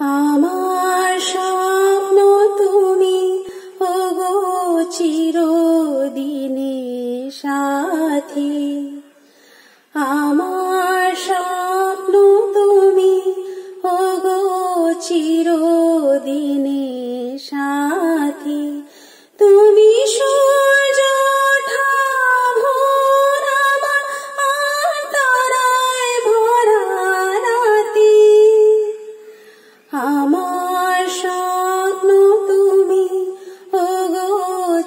আমার স্বপ্ন তুমি ওগো চিরদিনের সাথী। আমার স্বপ্ন তুমি ওগো চিরদিনের সাথী। তুমি সূর্য ওঠা ভোর আমার আর তারায় ভরা রাতি। আমার স্বপ্ন তুমি ওগো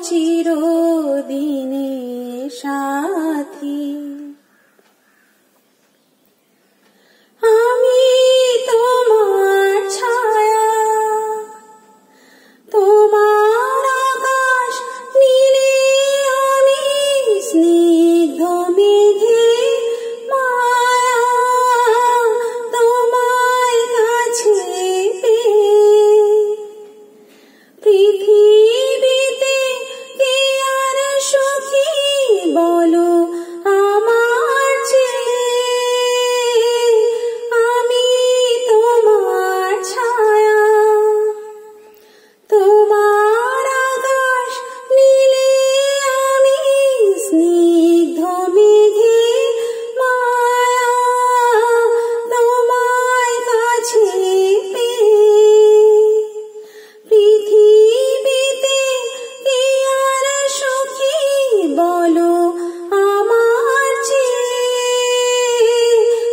চিরদিনের সাথী। আমি তোমার ছায়া, তোমার আকাশ নীলে আমি স্নিগ্ধ মেঘে মায়া। তোমায় কাছে পেয়ে পৃথিবীতে কে আর সুখী বলো আমার চেয়ে। আমি তোমার ছায়া, তোমার আকাশ নীলে আমি স্নিগ্ধ মেঘে মায়া। তোমায় কাছে পেয়ে পৃথিবীতে কে আর সুখী বলো আমার চেয়ে।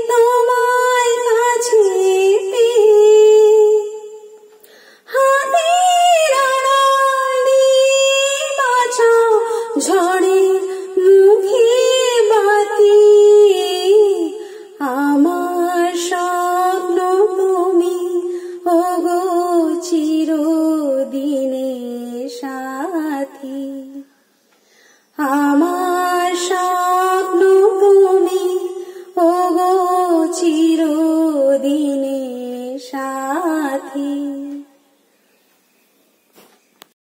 তোমায় কাছে পেয়ে হাতের আড়াল দিয়ে বাঁচাও ঝড়ের মুখে বাতি। আমার স্বপ্ন তুমি ওগো চিরদিনের সাথী। আমার স্বপ্ন তুমি ওগো চিরদিনের সাথী।